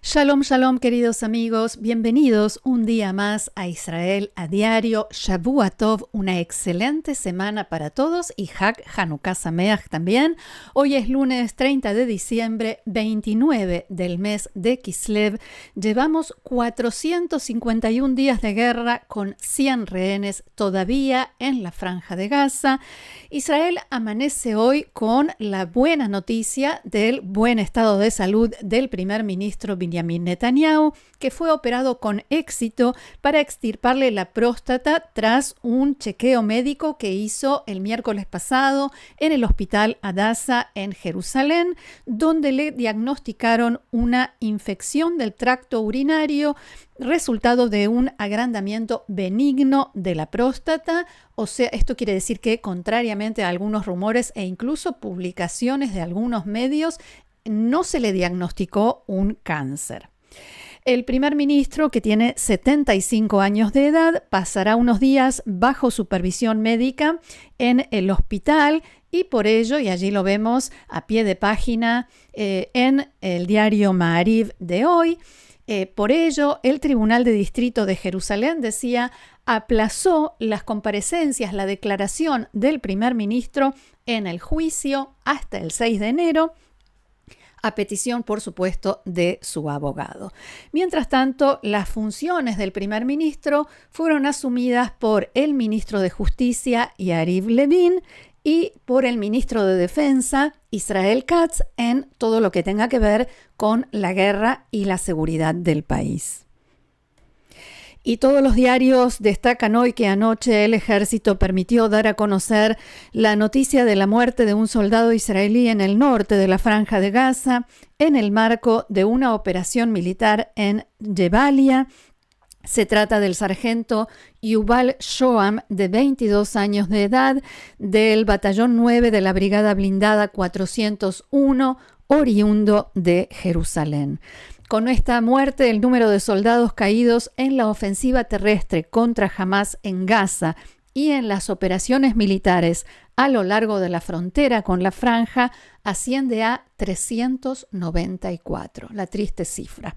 Shalom, shalom, queridos amigos. Bienvenidos un día más a Israel a Diario. Shavua Tov, una excelente semana para todos y Hag Hanukkah Sameach también. Hoy es lunes 30 de diciembre, 29 del mes de Kislev. Llevamos 451 días de guerra con 100 rehenes todavía en la Franja de Gaza. Israel amanece hoy con la buena noticia del buen estado de salud del primer ministro Benjamin Netanyahu, que fue operado con éxito para extirparle la próstata tras un chequeo médico que hizo el miércoles pasado en el hospital Hadassah en Jerusalén, donde le diagnosticaron una infección del tracto urinario resultado de un agrandamiento benigno de la próstata. O sea, esto quiere decir que, contrariamente a algunos rumores e incluso publicaciones de algunos medios, no se le diagnosticó un cáncer. El primer ministro, que tiene 75 años de edad, pasará unos días bajo supervisión médica en el hospital y por ello, y allí lo vemos a pie de página en el diario Maariv de hoy, por ello, el Tribunal de Distrito de Jerusalén aplazó las comparecencias, la declaración del primer ministro en el juicio hasta el 6 de enero, a petición, por supuesto, de su abogado. Mientras tanto, las funciones del primer ministro fueron asumidas por el ministro de Justicia, Yariv Levin, y por el ministro de Defensa, Israel Katz, en todo lo que tenga que ver con la guerra y la seguridad del país. Y todos los diarios destacan hoy que anoche el ejército permitió dar a conocer la noticia de la muerte de un soldado israelí en el norte de la Franja de Gaza en el marco de una operación militar en Jebalia. Se trata del sargento Yuval Shoam, de 22 años de edad, del batallón 9 de la Brigada Blindada 401, oriundo de Jerusalén. Con esta muerte, el número de soldados caídos en la ofensiva terrestre contra Hamás en Gaza y en las operaciones militares a lo largo de la frontera con la Franja asciende a 394, la triste cifra.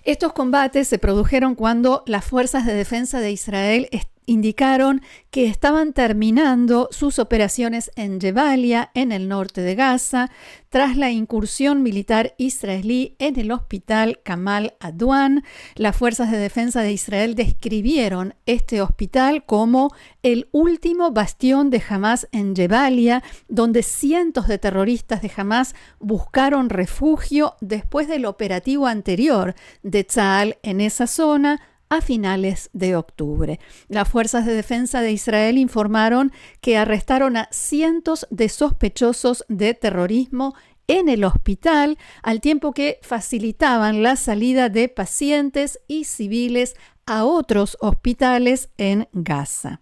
Estos combates se produjeron cuando las fuerzas de defensa de Israel indicaron que estaban terminando sus operaciones en Jebalia, en el norte de Gaza, tras la incursión militar israelí en el hospital Kamal Adwan. Las fuerzas de defensa de Israel describieron este hospital como el último bastión de Hamás en Jebalia, donde cientos de terroristas de Hamás buscaron refugio después del operativo anterior de Tzahal en esa zona, a finales de octubre. Las fuerzas de defensa de Israel informaron que arrestaron a cientos de sospechosos de terrorismo en el hospital, al tiempo que facilitaban la salida de pacientes y civiles a otros hospitales en Gaza.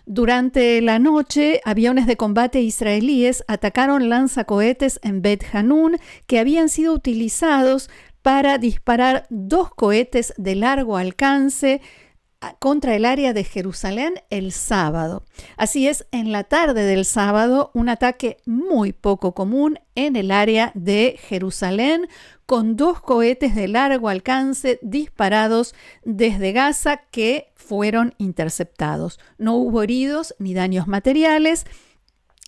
Durante la noche, aviones de combate israelíes atacaron lanzacohetes en Bet Hanun que habían sido utilizados para disparar 2 cohetes de largo alcance contra el área de Jerusalén el sábado. Así es, en la tarde del sábado, un ataque muy poco común en el área de Jerusalén con 2 cohetes de largo alcance disparados desde Gaza que fueron interceptados. No hubo heridos ni daños materiales.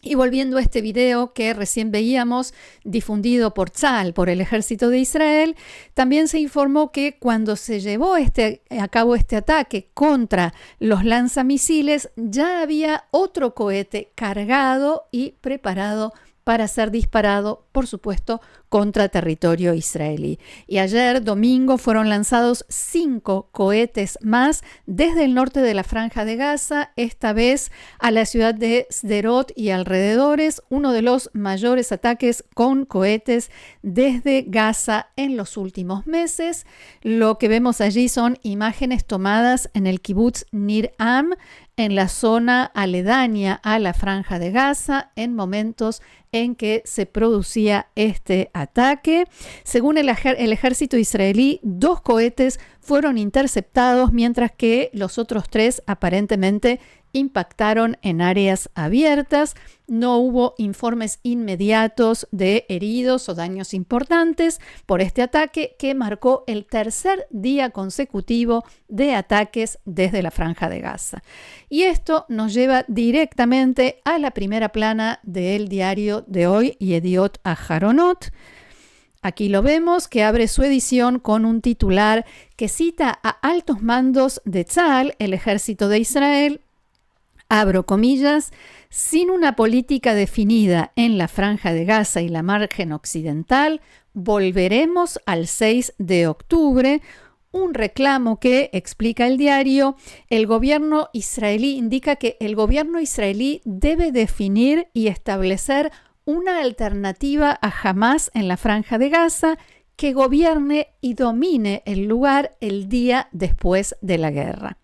Y volviendo a este video que recién veíamos, difundido por Tzahal, por el ejército de Israel, también se informó que cuando se llevó a cabo este ataque contra los lanzamisiles, ya había otro cohete cargado y preparado para ser disparado, por supuesto, contra territorio israelí. Y ayer, domingo, fueron lanzados 5 cohetes más desde el norte de la Franja de Gaza, esta vez a la ciudad de Sderot y alrededores, uno de los mayores ataques con cohetes desde Gaza en los últimos meses. Lo que vemos allí son imágenes tomadas en el kibutz Nir Am, en la zona aledaña a la Franja de Gaza en momentos en que se producía este ataque. Según el ejército israelí, 2 cohetes fueron interceptados, mientras que los otros 3 aparentemente impactaron en áreas abiertas. No hubo informes inmediatos de heridos o daños importantes por este ataque, que marcó el 3er día consecutivo de ataques desde la Franja de Gaza. Y esto nos lleva directamente a la primera plana del diario de hoy, Yediot Aharonot. Aquí lo vemos, que abre su edición con un titular que cita a altos mandos de Tzahal, el ejército de Israel. Abro comillas: sin una política definida en la Franja de Gaza y la margen occidental, volveremos al 6 de octubre, un reclamo que, explica el diario, el gobierno israelí indica que el gobierno israelí debe definir y establecer una alternativa a Hamás en la Franja de Gaza que gobierne y domine el lugar el día después de la guerra.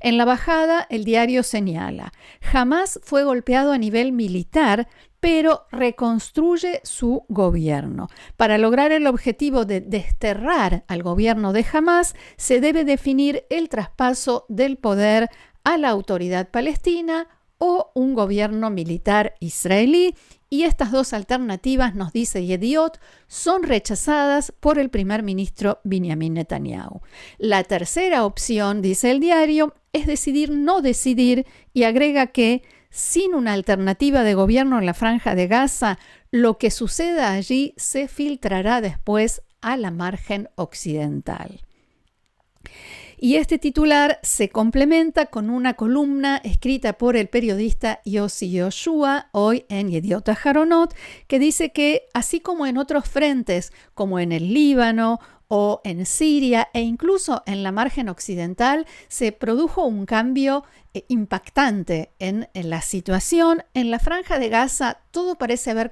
En la bajada, el diario señala: Hamás fue golpeado a nivel militar, pero reconstruye su gobierno. Para lograr el objetivo de desterrar al gobierno de Hamás, se debe definir el traspaso del poder a la autoridad palestina o un gobierno militar israelí. Y estas 2 alternativas, nos dice Yediot, son rechazadas por el primer ministro Benjamin Netanyahu. La tercera opción, dice el diario, es decidir no decidir, y agrega que sin una alternativa de gobierno en la Franja de Gaza, lo que suceda allí se filtrará después a la margen occidental. Y este titular se complementa con una columna escrita por el periodista Yossi Yoshua, hoy en Yediot Aharonot, que dice que así como en otros frentes, como en el Líbano o en Siria e incluso en la margen occidental, se produjo un cambio impactante en la situación. En la Franja de Gaza todo parece haber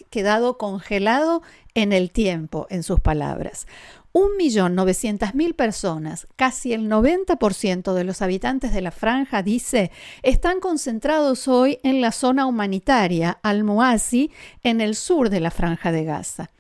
quedado congelado en el tiempo, en sus palabras. 1.900.000 personas, casi el 90% de los habitantes de la franja, dice, están concentrados hoy en la zona humanitaria Al-Muasi, en el sur de la Franja de Gaza.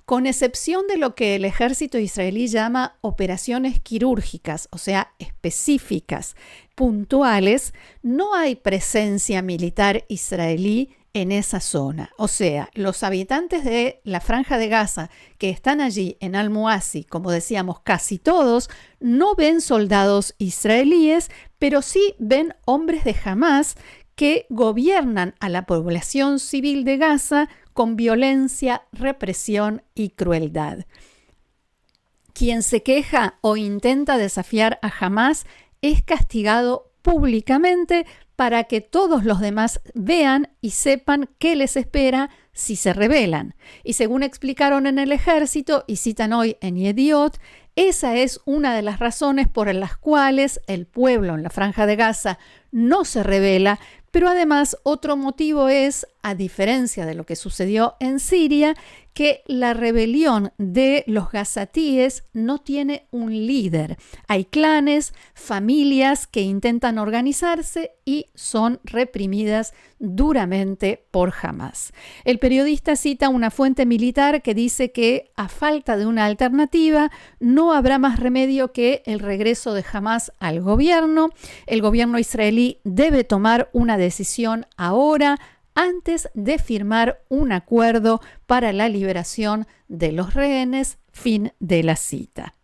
Con excepción de lo que el ejército israelí llama operaciones quirúrgicas, o sea, específicas, puntuales, no hay presencia militar israelí en esa zona. O sea, los habitantes de la Franja de Gaza que están allí en Al-Muasi, como decíamos, casi todos, no ven soldados israelíes, pero sí ven hombres de Hamás que gobiernan a la población civil de Gaza con violencia, represión y crueldad. Quien se queja o intenta desafiar a Hamás es castigado públicamente para que todos los demás vean y sepan qué les espera si se rebelan. Y según explicaron en el ejército y citan hoy en Yediot, esa es una de las razones por las cuales el pueblo en la Franja de Gaza no se rebela, pero además otro motivo es, a diferencia de lo que sucedió en Siria, que la rebelión de los gazatíes no tiene un líder. Hay clanes, familias que intentan organizarse y son reprimidas duramente por Hamás. El periodista cita una fuente militar que dice que, a falta de una alternativa, no habrá más remedio que el regreso de Hamás al gobierno. El gobierno israelí debe tomar una decisión ahora, antes de firmar un acuerdo para la liberación de los rehenes. Fin de la cita.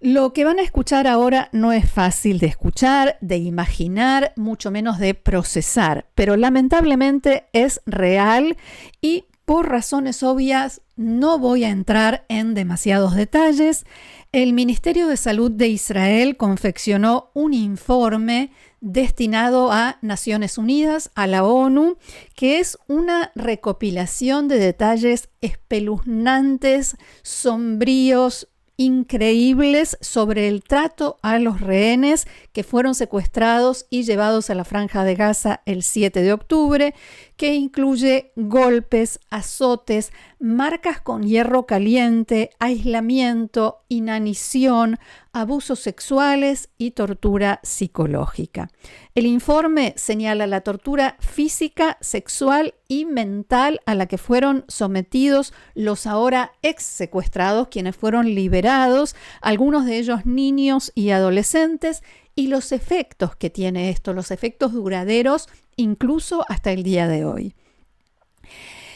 Lo que van a escuchar ahora no es fácil de escuchar, de imaginar, mucho menos de procesar, pero lamentablemente es real y por razones obvias no voy a entrar en demasiados detalles. El Ministerio de Salud de Israel confeccionó un informe destinado a Naciones Unidas, a la ONU, que es una recopilación de detalles espeluznantes, sombríos, increíbles sobre el trato a los rehenes que fueron secuestrados y llevados a la Franja de Gaza el 7 de octubre, que incluye golpes, azotes, marcas con hierro caliente, aislamiento, inanición, abusos sexuales y tortura psicológica. El informe señala la tortura física, sexual y mental a la que fueron sometidos los ahora ex secuestrados, quienes fueron liberados, algunos de ellos niños y adolescentes, y los efectos que tiene esto, los efectos duraderos, incluso hasta el día de hoy.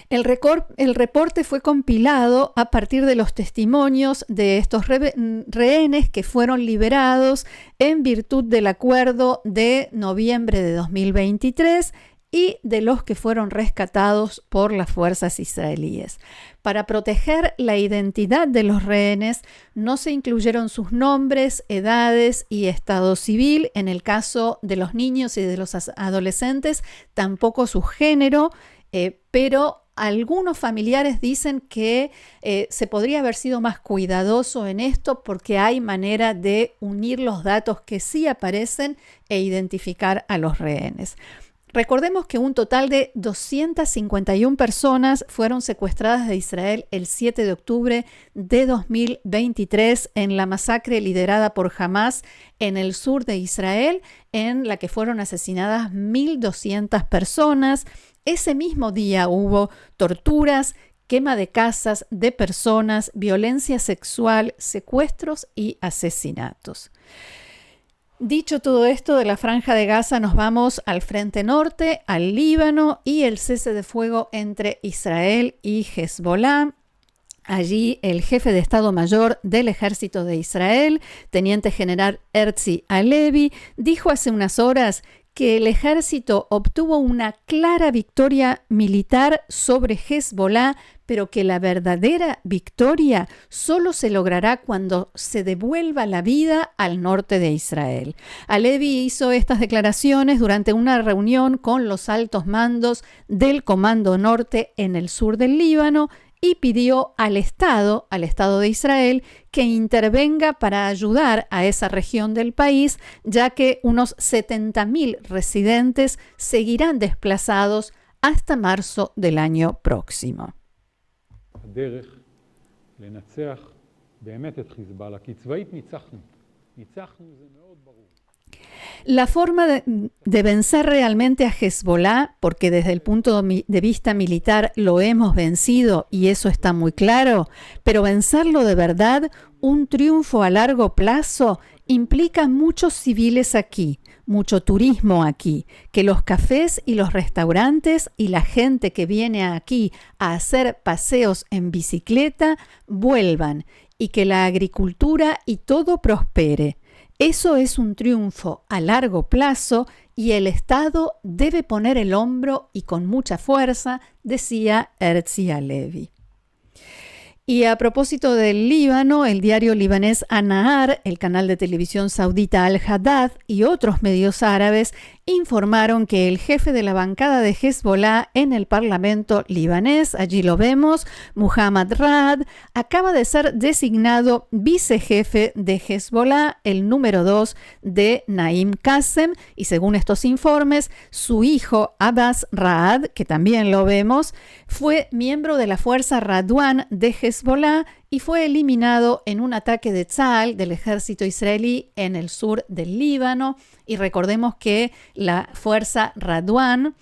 El reporte fue compilado a partir de los testimonios de estos rehenes que fueron liberados en virtud del acuerdo de noviembre de 2023 y de los que fueron rescatados por las fuerzas israelíes. Para proteger la identidad de los rehenes, no se incluyeron sus nombres, edades y estado civil. En el caso de los niños y de los adolescentes, tampoco su género, pero algunos familiares dicen que se podría haber sido más cuidadoso en esto porque hay manera de unir los datos que sí aparecen e identificar a los rehenes. Recordemos que un total de 251 personas fueron secuestradas de Israel el 7 de octubre de 2023 en la masacre liderada por Hamas en el sur de Israel, en la que fueron asesinadas 1.200 personas. Ese mismo día hubo torturas, quema de casas, de personas, violencia sexual, secuestros y asesinatos. Dicho todo esto de la Franja de Gaza, nos vamos al Frente Norte, al Líbano y el cese de fuego entre Israel y Hezbollah. Allí el jefe de Estado Mayor del Ejército de Israel, teniente general Herzi Halevi, dijo hace unas horas que el ejército obtuvo una clara victoria militar sobre Hezbollah, pero que la verdadera victoria solo se logrará cuando se devuelva la vida al norte de Israel. Halevi hizo estas declaraciones durante una reunión con los altos mandos del Comando Norte en el sur del Líbano y pidió al Estado de Israel, que intervenga para ayudar a esa región del país, ya que unos 70.000 residentes seguirán desplazados hasta marzo del año próximo. La forma de vencer realmente a Hezbollah, porque desde el punto de vista militar lo hemos vencido y eso está muy claro, pero vencerlo de verdad, un triunfo a largo plazo, implica muchos civiles aquí, mucho turismo aquí, que los cafés y los restaurantes y la gente que viene aquí a hacer paseos en bicicleta vuelvan y que la agricultura y todo prospere. Eso es un triunfo a largo plazo y el Estado debe poner el hombro y con mucha fuerza, decía Herzi Halevi. Y a propósito del Líbano, el diario libanés An-Nahar, el canal de televisión saudita Al-Hadath y otros medios árabes informaron que el jefe de la bancada de Hezbollah en el parlamento libanés, allí lo vemos, Muhammad Raad, acaba de ser designado vicejefe de Hezbollah, el número 2 de Naim Qassem, y según estos informes, su hijo Abbas Raad, que también lo vemos, fue miembro de la fuerza Radwan de Hezbollah y fue eliminado en un ataque de Tzal, del ejército israelí, en el sur del Líbano. Y recordemos que la fuerza Radwan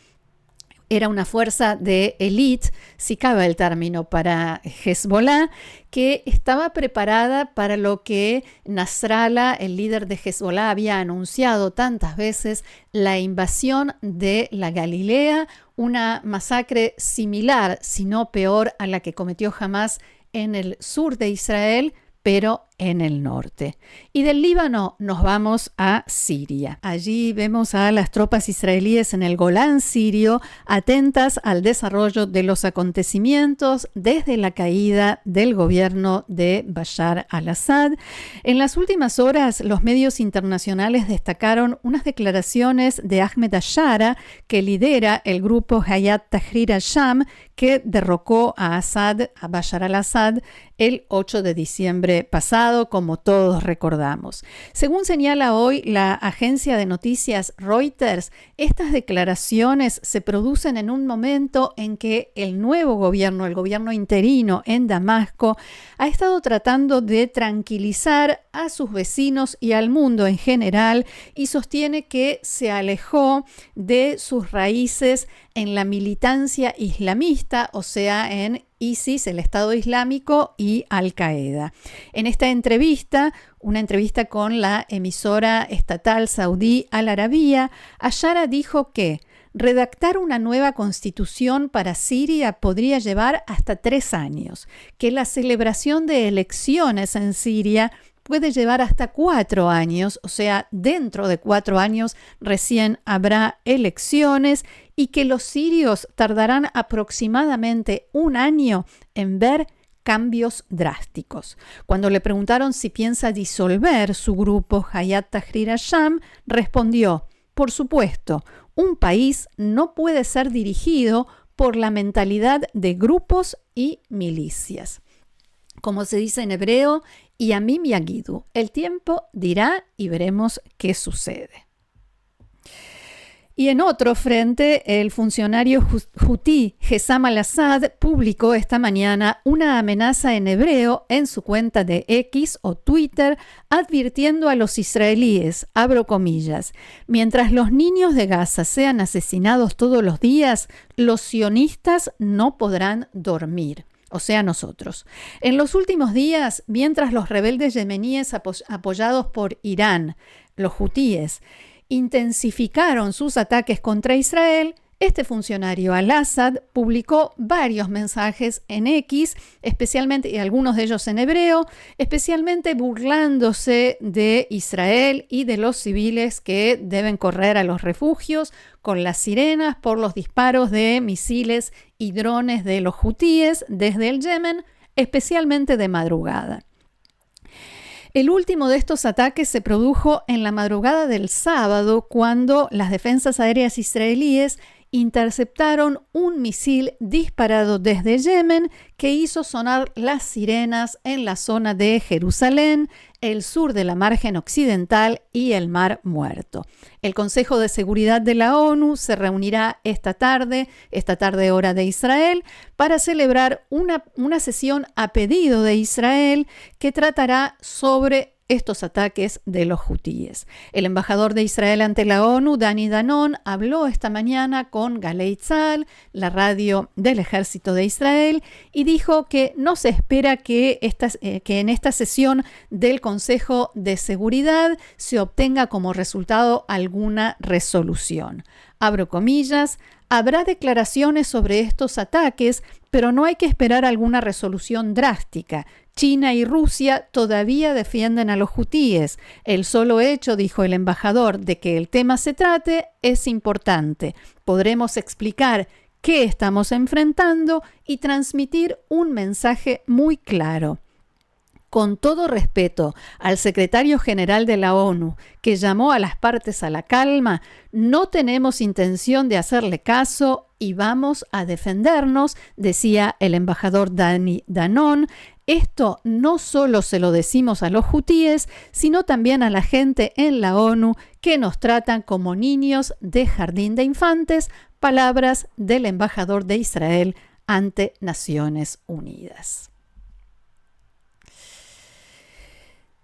era una fuerza de élite, si cabe el término, para Hezbollah, que estaba preparada para lo que Nasrallah, el líder de Hezbollah, había anunciado tantas veces, la invasión de la Galilea, una masacre similar, si no peor, a la que cometió Hamas en el sur de Israel, pero en el norte. Y del Líbano nos vamos a Siria. Allí vemos a las tropas israelíes en el Golán sirio, atentas al desarrollo de los acontecimientos desde la caída del gobierno de Bashar al-Assad. En las últimas horas, los medios internacionales destacaron unas declaraciones de Ahmed al-Shara, que lidera el grupo Hayat Tahrir al-Sham, que derrocó a Bashar al-Assad el 8 de diciembre pasado. pasado, como todos recordamos. Según señala hoy la agencia de noticias Reuters, estas declaraciones se producen en un momento en que el nuevo gobierno, el gobierno interino en Damasco, ha estado tratando de tranquilizar a sus vecinos y al mundo en general y sostiene que se alejó de sus raíces en la militancia islamista, o sea, en ISIS, el Estado Islámico, y Al-Qaeda. En esta entrevista, una entrevista con la emisora estatal saudí Al Arabiya, Ayara dijo que redactar una nueva constitución para Siria podría llevar hasta 3 años, que la celebración de elecciones en Siria puede llevar hasta 4 años, o sea, dentro de 4 años recién habrá elecciones y que los sirios tardarán aproximadamente 1 año en ver cambios drásticos. Cuando le preguntaron si piensa disolver su grupo Hayat Tahrir al-Sham, respondió: por supuesto, un país no puede ser dirigido por la mentalidad de grupos y milicias. Como se dice en hebreo, Yamim yagidu, el tiempo dirá y veremos qué sucede. Y en otro frente, el funcionario hutí Hessam al-Assad publicó esta mañana una amenaza en hebreo en su cuenta de X o Twitter, advirtiendo a los israelíes, abro comillas, mientras los niños de Gaza sean asesinados todos los días, los sionistas no podrán dormir. O sea, nosotros. En los últimos días, mientras los rebeldes yemeníes apoyados por Irán, los hutíes, intensificaron sus ataques contra Israel, este funcionario al-Assad publicó varios mensajes en X, especialmente, y algunos de ellos en hebreo, especialmente burlándose de Israel y de los civiles que deben correr a los refugios con las sirenas por los disparos de misiles y drones de los hutíes desde el Yemen, especialmente de madrugada. El último de estos ataques se produjo en la madrugada del sábado, cuando las defensas aéreas israelíes interceptaron un misil disparado desde Yemen que hizo sonar las sirenas en la zona de Jerusalén, el sur de la margen occidental y el Mar Muerto. El Consejo de Seguridad de la ONU se reunirá esta tarde hora de Israel, para celebrar una sesión a pedido de Israel que tratará sobre estos ataques de los hutíes. El embajador de Israel ante la ONU, Dani Danon, habló esta mañana con Galei Tzahal, la radio del ejército de Israel, y dijo que no se espera que en esta sesión del Consejo de Seguridad se obtenga como resultado alguna resolución. Abro comillas, habrá declaraciones sobre estos ataques, pero no hay que esperar alguna resolución drástica. China y Rusia todavía defienden a los hutíes. El solo hecho, dijo el embajador, de que el tema se trate es importante. Podremos explicar qué estamos enfrentando y transmitir un mensaje muy claro. Con todo respeto al secretario general de la ONU, que llamó a las partes a la calma, no tenemos intención de hacerle caso y vamos a defendernos, decía el embajador Dani Danon. Esto no solo se lo decimos a los hutíes, sino también a la gente en la ONU que nos tratan como niños de jardín de infantes, palabras del embajador de Israel ante Naciones Unidas.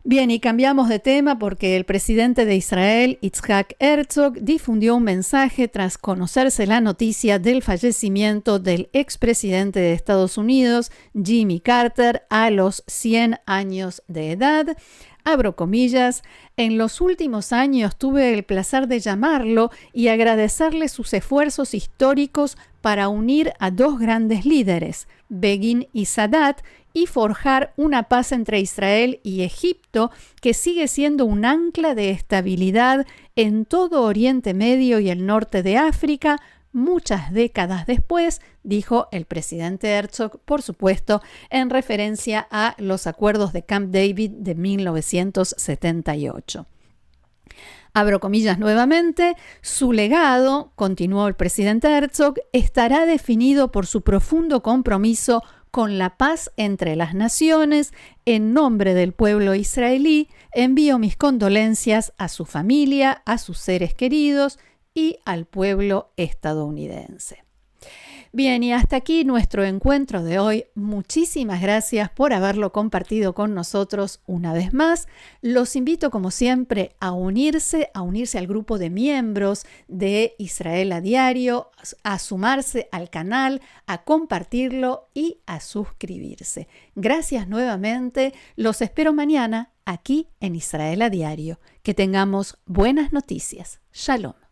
Bien, y cambiamos de tema porque el presidente de Israel, Yitzhak Herzog, difundió un mensaje tras conocerse la noticia del fallecimiento del expresidente de Estados Unidos, Jimmy Carter, a los 100 años de edad. Abro comillas, en los últimos años tuve el placer de llamarlo y agradecerle sus esfuerzos históricos para unir a dos grandes líderes, Begin y Sadat, y forjar una paz entre Israel y Egipto que sigue siendo un ancla de estabilidad en todo Oriente Medio y el norte de África, muchas décadas después, dijo el presidente Herzog, por supuesto, en referencia a los acuerdos de Camp David de 1978. Abro comillas nuevamente, su legado, continuó el presidente Herzog, estará definido por su profundo compromiso con la paz entre las naciones. En nombre del pueblo israelí, envío mis condolencias a su familia, a sus seres queridos y al pueblo estadounidense. Bien, y hasta aquí nuestro encuentro de hoy. Muchísimas gracias por haberlo compartido con nosotros una vez más. Los invito, como siempre, a unirse al grupo de miembros de Israel a Diario, a sumarse al canal, a compartirlo y a suscribirse. Gracias nuevamente. Los espero mañana aquí en Israel a Diario. Que tengamos buenas noticias. Shalom.